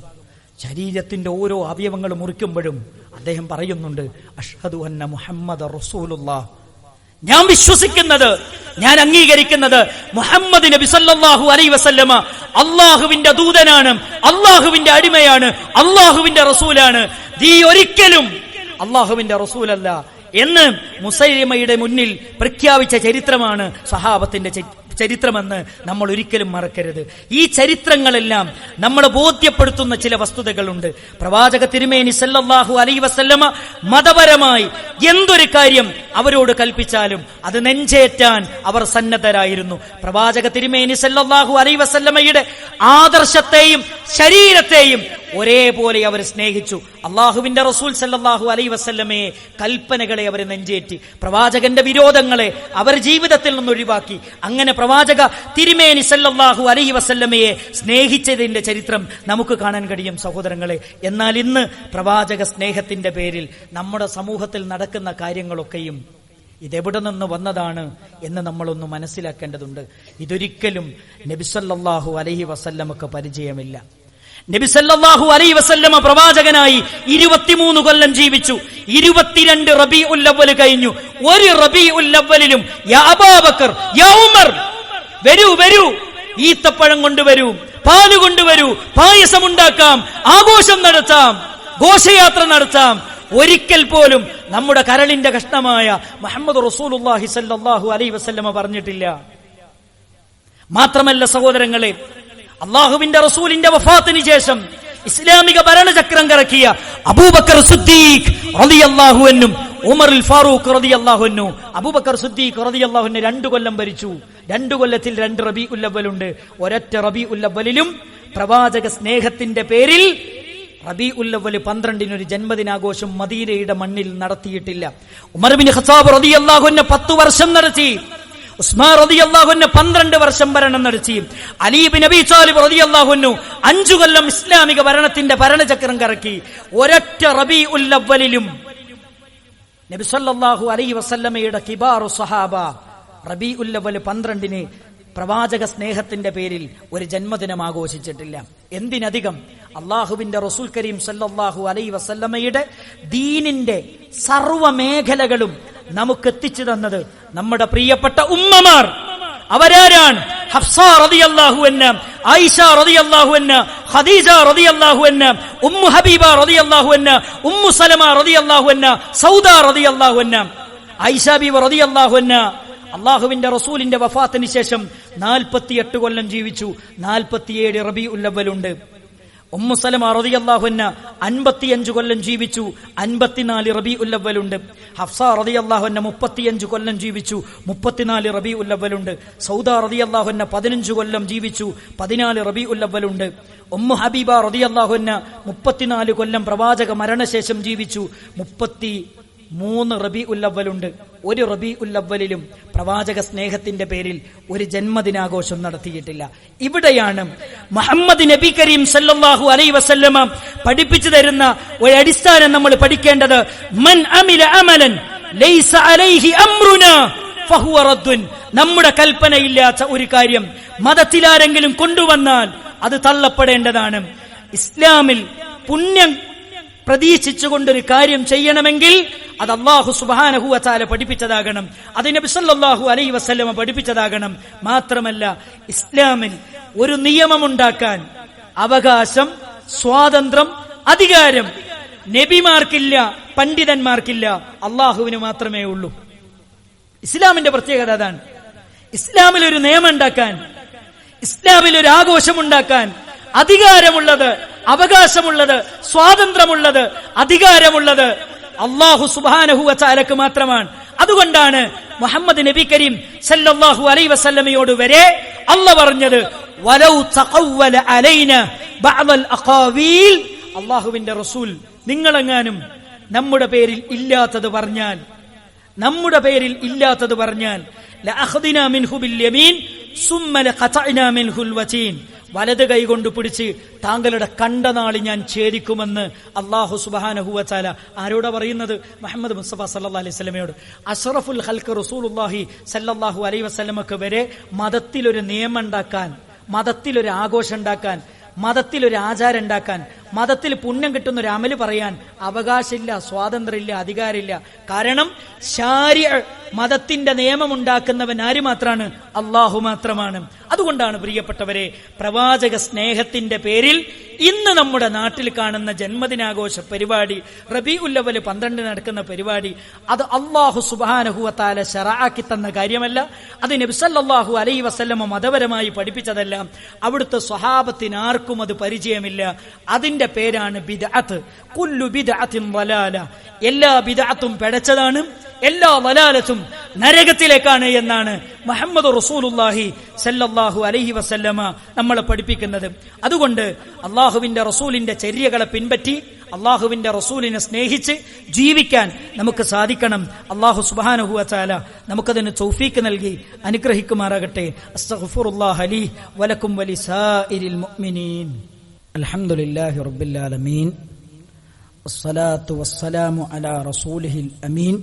ശരീരത്തിന്റെ ഓരോ അവയവങ്ങൾ മുറിക്കുമ്പോഴും അദ്ദേഹം പറയുന്നുണ്ട്, അഷ്ഹദു അന്ന മുഹമ്മദ റസൂലുള്ളാഹ്, ഞാൻ വിശ്വസിക്കുന്നത്, ഞാൻ അംഗീകരിക്കുന്നത് മുഹമ്മദ് നബി സല്ലല്ലാഹു അലൈഹി വസല്ലമ അള്ളാഹുവിന്റെ ദൂതനാണ്, അള്ളാഹുവിന്റെ അടിമയാണ്, അള്ളാഹുവിന്റെ റസൂലാണ്, നീ ഒരിക്കലും അള്ളാഹുവിന്റെ റസൂലല്ല എന്ന് മുസൈലിമയുടെ മുന്നിൽ പ്രഖ്യാപിച്ച ചരിത്രമാണ് സഹാബത്തിന്റെ ചരിത്രമെന്ന് നമ്മൾ ഒരിക്കലും മറക്കരുത്. ഈ ചരിത്രങ്ങളെല്ലാം നമ്മളെ ബോധ്യപ്പെടുത്തുന്ന ചില വസ്തുതകളുണ്ട്. പ്രവാചക തിരുമേനി സല്ലല്ലാഹു അലൈഹി വസല്ലമ മതപരമായി എന്തൊരു കാര്യം അവരോട് കൽപ്പിച്ചാലും അത് നെഞ്ചേറ്റാൻ അവർ സന്നദ്ധരായിരുന്നു. പ്രവാചക തിരുമേനി സല്ലല്ലാഹു അലൈഹി വസല്ലമയുടെ ആദർശത്തെയും ശരീരത്തെയും ഒരേപോലെ അവർ സ്നേഹിച്ചു. അള്ളാഹുവിന്റെ റസൂൽ സല്ലല്ലാഹു അലൈഹി വസല്ലമയെ കൽപ്പനകളെ അവർ നെഞ്ചേറ്റി, പ്രവാചകന്റെ വിരോധങ്ങളെ അവർ ജീവിതത്തിൽ നിന്ന് ഒഴിവാക്കി. അങ്ങനെ പ്രവാചക തിരുമേനി സല്ലല്ലാഹു അലൈഹി വസല്ലമയെ സ്നേഹിച്ചതിന്റെ ചരിത്രം നമുക്ക് കാണാൻ കഴിയും സഹോദരങ്ങളെ. എന്നാൽ ഇന്ന് പ്രവാചക സ്നേഹത്തിന്റെ പേരിൽ നമ്മുടെ സമൂഹത്തിൽ നടക്കുന്ന കാര്യങ്ങളൊക്കെയും ഇതെവിടെ നിന്ന് വന്നതാണ് എന്ന് നമ്മളൊന്ന് മനസ്സിലാക്കേണ്ടതുണ്ട്. ഇതൊരിക്കലും നബി സല്ലല്ലാഹു അലൈഹി വസല്ലമക്ക് പരിചയമില്ല. നബി സല്ലല്ലാഹു അലൈഹി വസല്ലമ പ്രവാചകനായി 23 കൊല്ലം ജീവിച്ചു. 22 റബീഉൽ അവ്വൽ കഴിഞ്ഞു. ഒരു റബീഉൽ അവ്വലിലും യാ അബൂബക്കർ, യാ ഉമർ, വരൂ, ഈത്തപ്പഴം കൊണ്ടുവരൂ, പാല് കൊണ്ടുവരൂ, പായസമുണ്ടാക്കാം, ആഘോഷം നടത്താം, ഘോഷയാത്ര നടത്താം. ഒരിക്കൽ പോലും നമ്മുടെ കരളിന്റെ കഷ്ണമായ മുഹമ്മദ് റസൂലുള്ളാഹി സല്ലല്ലാഹു അലൈഹി വസല്ലമ പറഞ്ഞിട്ടില്ല. മാത്രമല്ല സഹോദരങ്ങളെ, അള്ളാഹുവിന്റെ റസൂലിന്റെ വഫാത്തിന് ശേഷം ഇസ്ലാമിക ഭരണചക്രം കറക്കിയ അബൂബക്കർ സിദ്ദീഖ് റളിയല്ലാഹു അൻഹു, ഉമറുൽ ഫാറൂഖ് റളിയല്ലാഹു അൻഹു, അബൂബക്കർ സിദ്ദീഖ് റളിയല്ലാഹു അൻഹു 2 കൊല്ലം ഭരിച്ചു. 2 കൊല്ലത്തിൽ 2 റബീഉൽ അവ്വൽ ഉണ്ട്. ഒരൊറ്റ റബീഉൽ അവ്വലിലും പ്രവാചക സ്നേഹത്തിന്റെ പേരിൽ റബീഉൽ അവ്വൽ 12 ഒരു ജന്മദിനാഘോഷം മദീനയുടെ മണ്ണിൽ നടത്തിയിട്ടില്ല. ഉമർ ഇബ്നു ഖത്താബ് റളിയല്ലാഹു അൻഹു 10 വർഷം നടത്തി. ഉസ്മാൻ റളിയല്ലാഹു അൻഹു 12 വർഷം ഭരണം നടത്തി. അലി ഇബ്നു അബീ ത്വാലിബ് റളിയല്ലാഹു അൻഹു 5 കൊല്ലം ഇസ്ലാമിക ഭരണത്തിന്റെ ഭരണചക്രം കറക്കി. ഒരൊറ്റ റബീഉൽ അവ്വലിലും നബി സല്ലല്ലാഹു അലൈഹി വസല്ലമയുടെ കിബാറു സ്വഹാബ റബീഉൽ അവ്വൽ 12 പ്രവാചക സ്നേഹത്തിന്റെ പേരിൽ ഒരു ജന്മദിനം ആഘോഷിച്ചിട്ടില്ല. എന്തിനധികം അള്ളാഹുവിന്റെ റസൂൽ കരീം സല്ലല്ലാഹു അലൈഹി വസല്ലമയുടെ ദീനിന്റെ സർവ്വ മേഖലകളും നമുക്ക് എത്തിച്ചു തന്നത് നമ്മുടെ പ്രിയപ്പെട്ട ഉമ്മമാർ. അവരാരാണ്? ഹഫ്സ റളിയല്ലാഹു അൻഹ, ആയിഷ റളിയല്ലാഹു അൻഹ, ഖദീജ റളിയല്ലാഹു അൻഹ, ഉമ്മു ഹബീബ റളിയല്ലാഹു അൻഹ, ഉമ്മു സലമ റളിയല്ലാഹു അൻഹ, സൗദ റളിയല്ലാഹു അൻഹ. ആയിഷ ബീവി റളിയല്ലാഹു അൻഹ അള്ളാഹുവിന്റെ റസൂലിന്റെ വഫാത്തിന് ശേഷം 48 കൊല്ലം ജീവിച്ചു. 47 റബീഉൽ അവ്വൽ ഉണ്ട്. ഉമ്മു സലമ റളിയല്ലാഹു അൻഹ 55 കൊല്ലം ജീവിച്ചു. 54 റബീഉൽ അവ്വൽ ഉണ്ട്. ഹഫ്സ റളിയല്ലാഹു അൻഹ 35 കൊല്ലം ജീവിച്ചു. 34 റബീഉൽ അവ്വൽ ഉണ്ട്. സൗദ റളിയല്ലാഹു അൻഹ 15 കൊല്ലം ജീവിച്ചു. 14 റബീഉൽ അവ്വൽ ഉണ്ട്. ഉമ്മു ഹബീബ റളിയല്ലാഹു അൻഹ 34 കൊല്ലം പ്രവാചക മരണശേഷം ജീവിച്ചു. 33 റബീഉൽ അവ്വൽ ഉണ്ട്. ഒരു റബീഉൽ അവ്വലിലും പ്രവാചക സ്നേഹത്തിന്റെ പേരിൽ ഒരു ജന്മദിനാഘോഷം നടത്തിയിട്ടില്ല. ഇവിടെയാണ് മുഹമ്മദ് നബി കരീം സല്ലല്ലാഹു അലൈഹി വസല്ലമ പഠിപ്പിച്ചു തരുന്ന ഒരു അടിസ്ഥാനം നമ്മൾ പഠിക്കേണ്ടത്. മൻ അമില അമലൻ ലൈസ അലൈഹി അംറുനാ ഫഹുവ റദ്ദുൻ. നമ്മുടെ കൽപ്പനയില്ലാത്ത ഒരു കാര്യം മതത്തിലാരെങ്കിലും കൊണ്ടുവന്നാൽ അത് തള്ളപ്പെടേണ്ടതാണ്. ഇസ്ലാമിൽ പുണ്യം പ്രതീക്ഷിച്ചുകൊണ്ടൊരു കാര്യം ചെയ്യണമെങ്കിൽ അത് അല്ലാഹു സുബ്ഹാനഹു വ തആല പഠിപ്പിച്ചതാകണം, അത് നബി സല്ലല്ലാഹു അലൈഹി വസല്ലമ പഠിപ്പിച്ചതാകണം. മാത്രമല്ല, ഇസ്ലാമിൽ ഒരു നിയമമുണ്ടാക്കാൻ അവകാശം, സ്വാതന്ത്ര്യം, അധികാരം നബിമാർക്കില്ല, പണ്ഡിതന്മാർക്കില്ല, അള്ളാഹുവിന് മാത്രമേ ഉള്ളൂ. ഇസ്ലാമിന്റെ പ്രത്യേകത അതാണ്. ഇസ്ലാമിൽ ഒരു നിയമം ഉണ്ടാക്കാൻ, ഇസ്ലാമിൽ ഒരു ആഘോഷമുണ്ടാക്കാൻ അധികാരമുള്ളത്, അവകാശമുള്ളത്, സ്വാതന്ത്ര്യമുള്ളത്, അധികാരമുള്ളത് അല്ലാഹു സുബ്ഹാനഹു വ തആലക്ക് മാത്രമാണ്. അതുകൊണ്ടാണ് മുഹമ്മദ് നബി കരീം സല്ലല്ലാഹു അലൈഹി വസല്ലമയോട് വരെ അല്ലാഹു പറഞ്ഞത്, വലൗ തഖവ്വല അലൈന ബഅദൽ അഖാവീൽ, അല്ലാഹുവിന്റെ റസൂൽ നിങ്ങളെങ്ങാനും നമ്മുടെ പേരിൽ ഇല്ലാത്തത് പറഞ്ഞാൽ ലഅഖദിനാ മിൻഹു ബിൽ യമീൻ സുമ്മ ലഖതഅനാ മിൻഹുൽ വതീൻ, വലത് കൈകൊണ്ട് പിടിച്ച് താങ്കളുടെ കണ്ടനാളി ഞാൻ ഛേദിക്കുമെന്ന് അല്ലാഹു സുബ്ഹാനഹു വ തആല ആരോടാ പറയുന്നത്? മുഹമ്മദ് മുസ്തഫ സല്ലല്ലാഹു അലൈഹി വസല്ലമയോട്. അഷ്റഫുൽ ഖൽഖ് റസൂലുള്ളാഹി സല്ലല്ലാഹു അലൈഹി വസല്ലമക്ക് വരെ മതത്തിലൊരു നിയമം ഉണ്ടാക്കാൻ, മതത്തിലൊരു ആഘോഷം ഉണ്ടാക്കാൻ, മതത്തിലൊരു ആചാരം ഉണ്ടാക്കാൻ, മതത്തിൽ പുണ്യം കിട്ടുന്ന ഒരു അമല് പറയാൻ അവകാശമില്ല, സ്വാതന്ത്ര്യമില്ല, അധികാരമില്ല. കാരണം മതത്തിന്റെ നിയമമുണ്ടാക്കുന്നവൻ ആര് മാത്രമാണ്? അള്ളാഹു മാത്രമാണ്. അതുകൊണ്ടാണ് പ്രിയപ്പെട്ടവരെ, പ്രവാചക സ്നേഹത്തിന്റെ പേരിൽ ഇന്ന് നമ്മുടെ നാട്ടിൽ കാണുന്ന ജന്മദിനാഘോഷ പരിപാടി, റബീഉൽ അവ്വൽ 12 നടക്കുന്ന പരിപാടി, അത് അല്ലാഹു സുബ്ഹാനഹു വ തആല ശറഅക്കി തന്ന കാര്യമല്ല. അത് നബി സല്ലല്ലാഹു അലൈഹി വസല്ലമ മതപരമായി പഠിപ്പിച്ചതല്ല. അവിടുത്തെ സ്വഹാബത്തിന് ആർക്കും അത് പരിചയമില്ല. അതിന്റെ പേരാണ് ബിദ്അത്ത്. കുല്ലു ബിദ്അത്തിൻ ളലാല, എല്ലാ ബിദ്അത്തും പിഴച്ചതാണ്, എല്ലാ വലാലത്തും നരകത്തിലേക്കാണ് എന്നാണ് മുഹമ്മദ് റസൂലുള്ളാഹി സല്ലല്ലാഹു അലൈഹി വസല്ലമ നമ്മളെ പഠിപ്പിക്കുന്നത്. അതുകൊണ്ട് അള്ളാഹുവിന്റെ റസൂലിന്റെ ചര്യകളെ പിൻപറ്റി അള്ളാഹുവിന്റെ റസൂലിനെ സ്നേഹിച്ച് ജീവിക്കാൻ നമുക്ക് സാധിക്കണം. അള്ളാഹു സുബ്ഹാനഹു വ തആല നമുക്കതിന് തൗഫീക്ക് നൽകി അനുഗ്രഹിക്കുമാറാകട്ടെ. അസ്തഗ്ഫിറുല്ലാഹ ലി വലക്കും വലിസാഇരിൽ മുഅ്മിനീൻ. അൽഹംദുലില്ലാഹി റബ്ബിൽ ആലമീൻ വസ്സലാത്തു വസ്സലാമു അലാ റസൂലിഹിൽ അമീൻ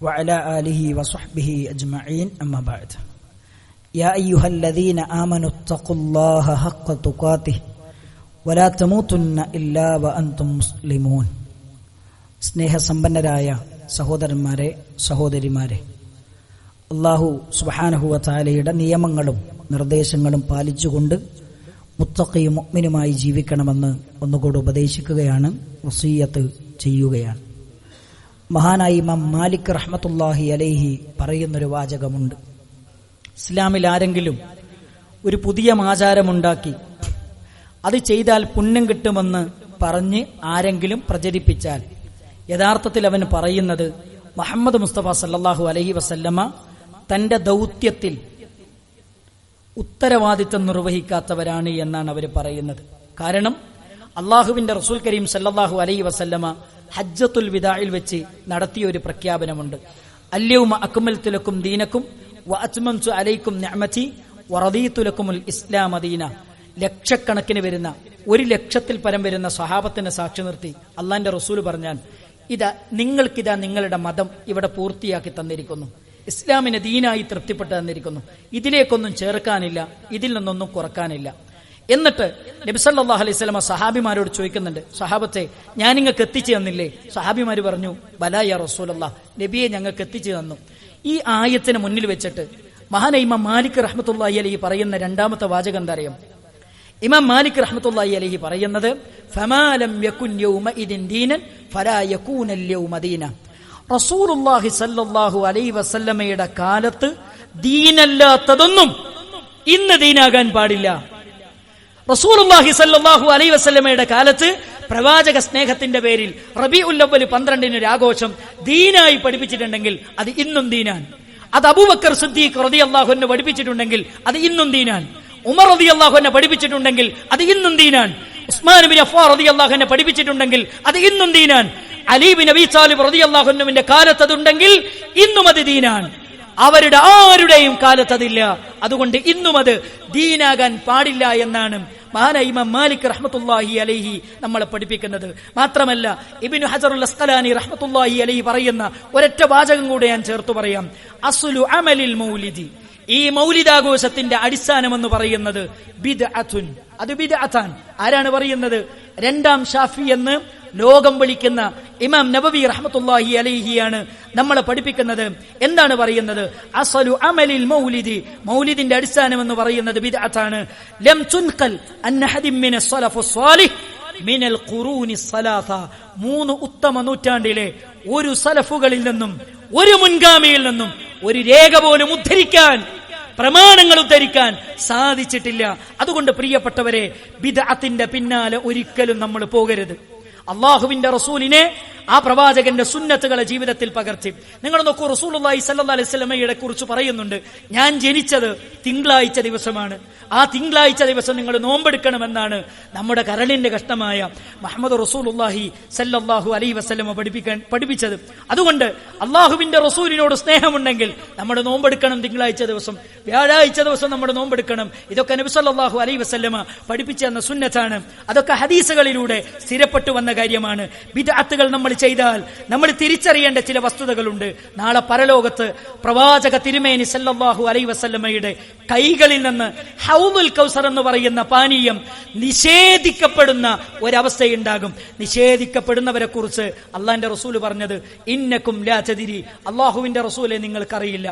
وعلى آله وصحبه أجمعين أما بعد يا أيها الذين آمنوا اتقوا الله حق تقاته ولا تموتن إلا وأنتم مسلمون. സ്നേഹസമ്പന്നരായ സഹോദരന്മാരെ, സഹോദരിമാരെ, അല്ലാഹു സുബ്ഹാനഹു വ തആലയുടെ നിയമങ്ങളും നിർദ്ദേശങ്ങളും പാലിച്ചുകൊണ്ട് മുത്തഖിയും മുഅ്മിനുമായി ജീവിക്കണമെന്ന് ഒന്നുകൂടി ഉപദേശിക്കുകയാണ്, വസിയ്യത്ത് ചെയ്യുകയാണ്. മഹാനായ ഇമാം മാലിക് റഹ്മത്തുള്ളാഹി അലൈഹി പറയുന്നൊരു വാചകമുണ്ട്. ഇസ്ലാമിൽ ആരെങ്കിലും ഒരു പുതിയ ആചാരമുണ്ടാക്കി അത് ചെയ്താൽ പുണ്യം കിട്ടുമെന്ന് പറഞ്ഞ് ആരെങ്കിലും പ്രചരിപ്പിച്ചാൽ യഥാർത്ഥത്തിൽ അവൻ പറയുന്നത് മുഹമ്മദ് മുസ്തഫ സല്ലല്ലാഹു അലൈഹി വസല്ലമ തന്റെ ദൗത്യത്തിൽ ഉത്തരവാദിത്വം നിർവഹിക്കാത്തവരാണ് എന്നാണ് അവർ പറയുന്നത്. കാരണം അള്ളാഹുവിന്റെ റസൂൽ കരീം സല്ലല്ലാഹു അലൈഹി വസല്ലമ ഹജ്ജത്തുൽ വിദാഇൽ വെച്ച് നടത്തിയ ഒരു പ്രഖ്യാപനമുണ്ട്. അൽയൗമ അക്മൽതു ലക്കും ദീനക്കും വഅത്മംതു അലൈക്കും നിഅമതി വറദീതു ലക്കുമുൽ ഇസ്ലാമ ദീന. ലക്ഷക്കണക്കിന് വരുന്ന, 1,00,000-ൽ പരം വരുന്ന സ്വഹാബത്തിനെ സാക്ഷി നിർത്തി അള്ളാന്റെ റസൂൽ പറഞ്ഞാൽ, ഇതാ നിങ്ങൾക്കിതാ നിങ്ങളുടെ മതം ഇവിടെ പൂർത്തിയാക്കി തന്നിരിക്കുന്നു, ഇസ്ലാമിനെ ദീനായി തൃപ്തിപ്പെട്ട് തന്നിരിക്കുന്നു, ഇതിലേക്കൊന്നും ചേർക്കാനില്ല, ഇതിൽ നിന്നൊന്നും കുറക്കാനില്ല. എന്നിട്ട് നബി സല്ലല്ലാഹു അലൈഹി വസല്ലമ സഹാബിമാരോട് ചോദിക്കുന്നുണ്ട്, സഹാബത്തെ ഞാൻ നിങ്ങൾക്ക് എത്തിച്ചു തന്നില്ലേ? സഹാബിമാര് പറഞ്ഞു, ബലാ യാ റസൂലല്ലാഹ്, നബിയെ ഞങ്ങൾക്ക് എത്തിച്ചു തന്നു. ഈ ആയത്തിന് മുന്നിൽ വെച്ചിട്ട് മഹാനായ ഇമാം മാലിക് റഹ്മത്തുള്ളാഹി അലൈഹി പറയുന്ന രണ്ടാമത്തെ വാചകം എന്താ അറിയാം? ഇമാം മാലിക് റഹ്മത്തുള്ളാഹി അലൈഹി പറയുന്നത്, ഫമാ ലം യകുൻ യൗമഇദിൻ ദീനൻ ഫലാ യകൂനൽ യൗമ ദീന. റസൂലുള്ളാഹി സല്ലല്ലാഹു അലൈഹി വസല്ലമയുടെ കാലത്ത് ദീനല്ലാത്തതൊന്നും ഇന്ന് ദീനാകാൻ പാടില്ല. റസൂലുള്ളാഹി സല്ലല്ലാഹു അലൈഹി വസല്ലമയുടെ കാലത്ത് പ്രവാചക സ്നേഹത്തിന്റെ പേരിൽ റബീഉൽ അവ്വൽ 12 ഒരു ആഘോഷം ദീനായി പഠിപ്പിച്ചിട്ടുണ്ടെങ്കിൽ അത് ഇന്നും ദീനാണ്. അത് അബൂബക്കർ സിദ്ദീഖ് റളിയല്ലാഹു അൻഹു പഠിപ്പിച്ചിട്ടുണ്ടെങ്കിൽ അത് ഇന്നും ദീനാണ്. ഉമർ റളിയല്ലാഹു അൻഹു പഠിപ്പിച്ചിട്ടുണ്ടെങ്കിൽ അത് ഇന്നും ദീനാണ്. ഉസ്മാൻ ബിൻ അഫ്ഫാൻ റളിയല്ലാഹു അൻഹു പഠിപ്പിച്ചിട്ടുണ്ടെങ്കിൽ അത് ഇന്നും ദീനാണ്. അലി ബിൻ അബീ താലിബ് റളിയല്ലാഹു അൻഹുവിന്റെ കാലത്ത് അതുണ്ടെങ്കിൽ ഇന്നും അത് ദീനാണ്. അവരുടെ ആരുടെയും കാലത്ത് അതില്ല. അതുകൊണ്ട് ഇന്നും അത് ദീനാകാൻ പാടില്ല എന്നാണ് മഹാനായ ഇമാം മാലിക് റഹ്മത്തുള്ളാഹി അലൈഹി നമ്മളെ പഠിപ്പിക്കുന്നത്. മാത്രമല്ല ഇബ്നു ഹജറുൽ അസ്ഖലാനി റഹ്മത്തുള്ളാഹി അലൈഹി പറയുന്ന ഒരൊറ്റ വാചകം കൂടെ ഞാൻ ചേർത്ത് പറയാം. അസ്ലു അമലിൽ മൗലിദി, ഈ മൗലിദാഘോഷത്തിന്റെ അടിസ്ഥാനമെന്ന് പറയുന്നത് ബിദ്അത്തുൻ, അത് ബിദ്അത്താണ്. ആരാണ് പറയുന്നത്? 2ാം ഷാഫി എന്ന് ലോകം വിളിക്കുന്ന ഇമാം നബവി റഹ്മത്തുള്ളാഹി അലൈഹിയാണ് നമ്മളെ പഠിപ്പിക്കുന്നത്. എന്താണ് പറയുന്നത്? അസ്ലു അമലിൽ മൗലിദി, മൗലിദിന്റെ അടിസ്ഥാനം എന്ന് പറയുന്നത് ബിദ്അത്താണ്. ലം തുൻഖൽ അൻ അഹദിൻ മിനസ് സലഫുസ് സ്വാലിഹ് മിനൽ ഖുറൂനി സലാസ, 3 ഉത്തമ നൂറ്റാണ്ടിലെ ഒരു സലഫുകളിൽ നിന്നും ഒരു മുൻഗാമിയിൽ നിന്നും ഒരു രേഖ പോലും ഉദ്ധരിക്കാൻ, പ്രമാണങ്ങൾ ഉദ്ധരിക്കാൻ സാധിച്ചിട്ടില്ല. അതുകൊണ്ട് പ്രിയപ്പെട്ടവരെ, ബിദ്അത്തിന്റെ പിന്നാലെ ഒരിക്കലും നമ്മൾ പോകരുത്. അള്ളാഹുവിന്റെ റസൂലിനെ, ആ പ്രവാചകന്റെ സുന്നത്തുകളെ ജീവിതത്തിൽ പകർത്തി. നിങ്ങൾ നോക്കൂ, റസൂലുള്ളാഹി സ്വല്ലല്ലാഹു അലൈഹി വസല്ലമയെ കുറിച്ച് പറയുന്നുണ്ട്, ഞാൻ ജനിച്ചത് തിങ്കളാഴ്ച ദിവസമാണ്, ആ തിങ്കളാഴ്ച ദിവസം നിങ്ങൾ നോമ്പെടുക്കണമെന്നാണ് നമ്മുടെ കരളിന്റെ കഷ്ണമായ മുഹമ്മദ് റസൂലുള്ളാഹി സ്വല്ലല്ലാഹു അലൈഹി വസല്ലമ പഠിപ്പിച്ചത്. അതുകൊണ്ട് അള്ളാഹുവിന്റെ റസൂലിനോട് സ്നേഹമുണ്ടെങ്കിൽ നമ്മൾ നോമ്പെടുക്കണം. തിങ്കളാഴ്ച ദിവസം, വ്യാഴാഴ്ച ദിവസം നമ്മൾ നോമ്പെടുക്കണം. ഇതൊക്കെ നബി സല്ലല്ലാഹു അലൈഹി വസല്ലമ പഠിപ്പിച്ചു തന്ന സുന്നത്താണ്. അതൊക്കെ ഹദീസുകളിലൂടെ സ്ഥിരപ്പെട്ടു വന്ന കാര്യമാണ്. ബിദ്അത്തുകൾ നമ്മൾ ചെയ്താൽ നമ്മൾ തിരിച്ചറിയേണ്ട ചില വസ്തുതകളുണ്ട്. നാളെ പരലോകത്ത് പ്രവാചക തിരുമേനി സല്ലല്ലാഹു അലൈഹി വസല്ലമയുടെ കൈകളിൽ നിന്ന് ഹൗദുൽ കൗസർ എന്ന് പറയുന്ന പാനീയം നിഷേധിക്കപ്പെടുന്ന ഒരവസ്ഥയുണ്ടാകും. നിഷേധിക്കപ്പെടുന്നവരെ കുറിച്ച് അള്ളാന്റെ റസൂൽ പറഞ്ഞത്, ഇന്നക്കും ലാ തദ്രി, അള്ളാഹുവിന്റെ റസൂലെ നിങ്ങൾക്കറിയില്ല,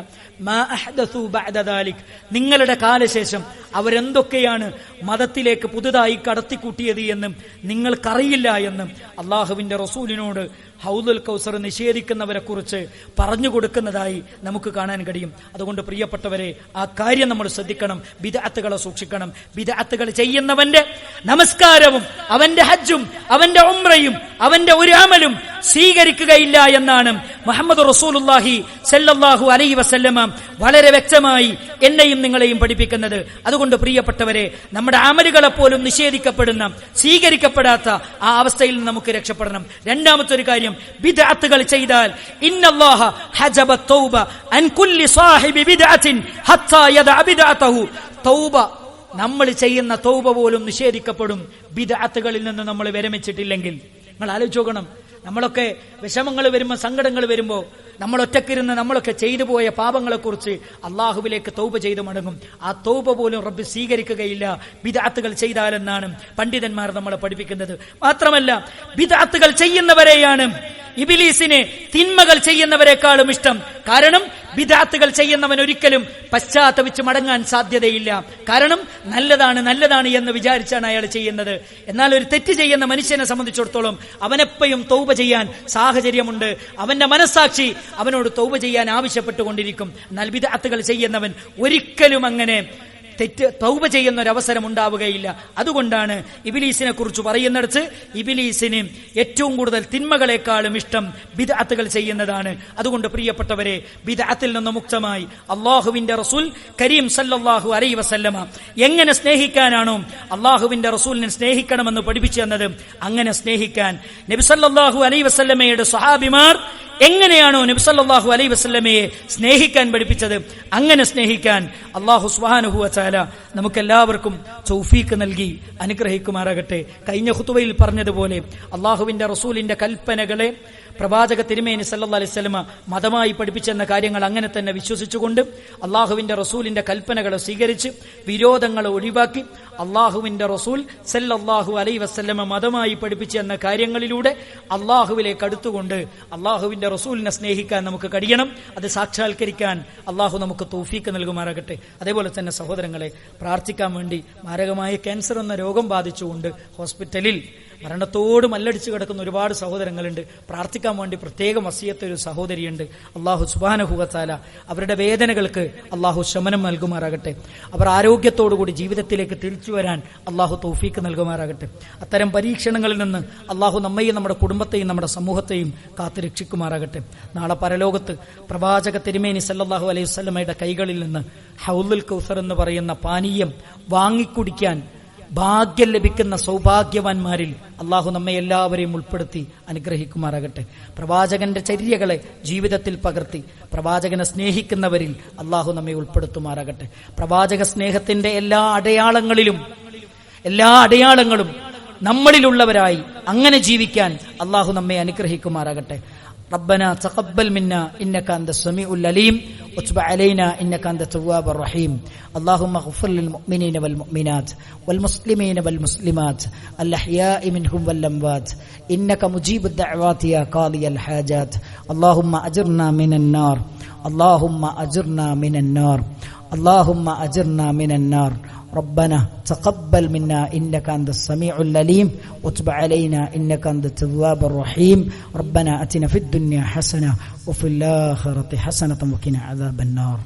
മാ അഹ്ദസു ബഅദ ദാലിക്, നിങ്ങളുടെ കാലശേഷം അവരെന്തൊക്കെയാണ് മതത്തിലേക്ക് പുതുതായി കടത്തിക്കൂട്ടിയത് എന്നും നിങ്ങൾക്കറിയില്ല എന്നും അള്ളാഹുവിന്റെ റസൂലിനോട് ഹൗദുൽ കൗസർ നിഷേധിക്കുന്നവരെ കുറിച്ച് പറഞ്ഞു കൊടുക്കുന്നതായി നമുക്ക് കാണാൻ കഴിയും. അതുകൊണ്ട് പ്രിയപ്പെട്ടവരെ, ആ കാര്യം നമ്മൾ ശ്രദ്ധിക്കണം. ബിദ്അത്തുകളെ സൂക്ഷിക്കണം. ബിദ്അത്തുകൾ ചെയ്യുന്നവന്റെ നമസ്കാരവും അവന്റെ ഹജ്ജും അവന്റെ ഉംറയും അവന്റെ ഒരു അമലും സ്വീകരിക്കുകയില്ല എന്നാണ് മുഹമ്മദ് റസൂലുള്ളാഹി സ്വല്ലല്ലാഹു അലൈഹി വസല്ലമ വളരെ വ്യക്തമായി എന്നെയും നിങ്ങളെയും പഠിപ്പിക്കുന്നത്. അതുകൊണ്ട് പ്രിയപ്പെട്ടവരെ, നമ്മുടെ അമലുകളെ പോലും നിഷേധിക്കപ്പെടുന്ന, സ്വീകരിക്കപ്പെടാത്ത ആ അവസ്ഥയിൽ നിന്ന് നമുക്ക് രക്ഷപ്പെടണം. രണ്ടാമത്തെ ഒരു കാര്യം, ബിദ്അത്തുകൾ ചെയ്താൽ ഇന്നല്ലാഹ ഹജബ തൗബ അൻ കുല്ലി സാഹിബി ബിദ്അത്തിൻ ഹത്താ യദഅ ബിദ്അതഹു, തൗബ, നമ്മൾ ചെയ്യുന്ന തൗബ പോലും നിഷേധിക്കപ്പെടും ബിദ്അത്തുകളിൽ നിന്ന് നമ്മൾ വിരമിച്ചിട്ടില്ലെങ്കിൽ. നിങ്ങൾ ആലോചിച്ച് നോക്കണം. നമ്മളൊക്കെ വിഷമങ്ങൾ വരുമ്പോൾ, സങ്കടങ്ങൾ വരുമ്പോൾ നമ്മൾ ഒറ്റക്കിരുന്ന് നമ്മളൊക്കെ ചെയ്തു പോയ പാപങ്ങളെ കുറിച്ച് അള്ളാഹുവിലേക്ക് തൗബ ചെയ്ത് മടങ്ങും. ആ തൗബ പോലും റബ്ബ് സ്വീകരിക്കുകയില്ല ബിദ്അത്തുകൾ ചെയ്താലെന്നാണ് പണ്ഡിതന്മാർ നമ്മളെ പഠിപ്പിക്കുന്നത്. മാത്രമല്ല, ബിദ്അത്തുകൾ ചെയ്യുന്നവരെയാണ് ഇബ്ലീസിനെ തിന്മകൾ ചെയ്യുന്നവരെക്കാളും ഇഷ്ടം. കാരണം ബിദ്അത്തുകൾ ചെയ്യുന്നവൻ ഒരിക്കലും പശ്ചാത്തപിച്ച് മടങ്ങാൻ സാധ്യതയില്ല. കാരണം നല്ലതാണ് എന്ന് വിചാരിച്ചാണ് അയാൾ ചെയ്യുന്നത്. എന്നാൽ ഒരു തെറ്റ് ചെയ്യുന്ന മനുഷ്യനെ സംബന്ധിച്ചിടത്തോളം അവനെപ്പോഴും തൗബ ചെയ്യാൻ സാഹചര്യമുണ്ട്. അവന്റെ മനസ്സാക്ഷി അവനോട് തൗബ ചെയ്യാൻ ആവശ്യപ്പെട്ടുകൊണ്ടിരിക്കും. എന്നാൽ ബിദ്അത്തുകൾ ചെയ്യുന്നവൻ ഒരിക്കലും അങ്ങനെ തൗബ ചെയ്യുന്ന ഒരു അവസരം ഉണ്ടാവുകയില്ല. അതുകൊണ്ടാണ് ഇബ്ലീസിനെ കുറിച്ച് പറയുന്നിടത്ത് ഇബ്ലീസിന് ഏറ്റവും കൂടുതൽ തിന്മകളെക്കാളും ഇഷ്ടം ബിദ്അത്തുകൾ ചെയ്യുന്നതാണ്. അതുകൊണ്ട് പ്രിയപ്പെട്ടവരെ, ബിദ്അത്തിൽ നിന്ന് മുക്തമായി അള്ളാഹുവിന്റെ റസൂൽ കരീം സല്ലല്ലാഹു അലൈഹി വസല്ലമ എങ്ങനെ സ്നേഹിക്കാനാണോ അള്ളാഹുവിന്റെ റസൂലിനെ സ്നേഹിക്കണമെന്ന് പഠിപ്പിച്ചു തന്നത്, അങ്ങനെ സ്നേഹിക്കാൻ നബി സല്ലല്ലാഹു അലൈഹി വസല്ലമയുടെ സ്വഹാബിമാർ എങ്ങനെയാണോ നബി സല്ലല്ലാഹു അലൈഹി വസല്ലമയെ സ്നേഹിക്കാൻ പഠിപ്പിച്ചത്, അങ്ങനെ സ്നേഹിക്കാൻ അല്ലാഹു സുബ്ഹാനഹു വ തആല നമുക്കെല്ലാവർക്കും തൗഫീഖ് നൽകി അനുഗ്രഹിക്കുമാറാകട്ടെ. കഴിഞ്ഞ ഖുതുബയിൽ പറഞ്ഞതുപോലെ അള്ളാഹുവിന്റെ റസൂലിന്റെ കൽപ്പനകളെ പ്രവാചക തിരുമേനി സല്ലല്ലാഹു അലൈഹി വസല്ലമ മതമായി പഠിപ്പിച്ചെന്ന കാര്യങ്ങൾ അങ്ങനെ തന്നെ വിശ്വസിച്ചുകൊണ്ട് അള്ളാഹുവിന്റെ റസൂലിന്റെ കൽപ്പനകളെ സ്വീകരിച്ച് വിരോധങ്ങളെ ഒഴിവാക്കി അള്ളാഹുവിന്റെ റസൂൽ സല്ലല്ലാഹു അലൈഹി വസല്ലമ മതമായി പഠിപ്പിച്ചെന്ന കാര്യങ്ങളിലൂടെ അള്ളാഹുവിലേക്ക് അടുത്തുകൊണ്ട് അള്ളാഹുവിന്റെ റസൂലിനെ സ്നേഹിക്കാൻ നമുക്ക് കഴിയണം. അത് സാക്ഷാത്കരിക്കാൻ അള്ളാഹു നമുക്ക് തൗഫീഖ് നൽകുമാറാകട്ടെ. അതേപോലെ തന്നെ സഹോദരങ്ങളെ, പ്രാർത്ഥിക്കാൻ വേണ്ടി മാരകമായ ക്യാൻസർ എന്ന രോഗം ബാധിച്ചുകൊണ്ട് ഹോസ്പിറ്റലിൽ മരണത്തോട് മല്ലടിച്ച് കിടക്കുന്ന ഒരുപാട് സഹോദരങ്ങളുണ്ട്. പ്രാർത്ഥിക്കാൻ വേണ്ടി പ്രത്യേകം വസിയത്ത് ഒരു സഹോദരിയുണ്ട്. അള്ളാഹു സുബ്ഹാനഹു വ തആല അവരുടെ വേദനകൾക്ക് അള്ളാഹു ശമനം നൽകുമാറാകട്ടെ. അവർ ആരോഗ്യത്തോടുകൂടി ജീവിതത്തിലേക്ക് തിരിച്ചു വരാൻ അള്ളാഹു തൗഫീഖ് നൽകുമാറാകട്ടെ. അത്തരം പരീക്ഷണങ്ങളിൽ നിന്ന് അള്ളാഹു നമ്മയും നമ്മുടെ കുടുംബത്തെയും നമ്മുടെ സമൂഹത്തെയും കാത്തുരക്ഷിക്കുമാറാകട്ടെ. നാളെ പരലോകത്ത് പ്രവാചക തിരുമേനി സല്ലല്ലാഹു അലൈഹി വസല്ലമയുടെ കൈകളിൽ നിന്ന് ഹൗദുൽ കൗസർ എന്ന് പറയുന്ന പാനീയം വാങ്ങിക്കുടിക്കാൻ ഭാഗ്യം ലഭിക്കുന്ന സൗഭാഗ്യവാന്മാരിൽ അള്ളാഹു നമ്മെ എല്ലാവരെയും ഉൾപ്പെടുത്തി അനുഗ്രഹിക്കുമാറാകട്ടെ. പ്രവാചകന്റെ ചര്യകളെ ജീവിതത്തിൽ പകർത്തി പ്രവാചകനെ സ്നേഹിക്കുന്നവരിൽ അള്ളാഹു നമ്മെ ഉൾപ്പെടുത്തുമാറാകട്ടെ. പ്രവാചക സ്നേഹത്തിന്റെ എല്ലാ അടയാളങ്ങളും നമ്മളിലുള്ളവരായി അങ്ങനെ ജീവിക്കാൻ അള്ളാഹു നമ്മെ അനുഗ്രഹിക്കുമാറാകട്ടെ. ربنا تقبل منا إنك أنت السميع العليم وتب علينا إنك أنت التواب الرحيم اللهم اغفر للمؤمنين والمؤمنات والمسلمين والمسلمات الأحياء منهم والأموات إنك مجيب الدعوات يا قاضي الحاجات اللهم أجرنا من النار اللهم أجرنا من النار اللهم أجرنا من النار ربنا تقبل منا إنك أنت السميع العليم وتب علينا إنك أنت التواب الرحيم ربنا أتنا في الدنيا حسنة وفي الآخرة حسنة وقنا عذاب النار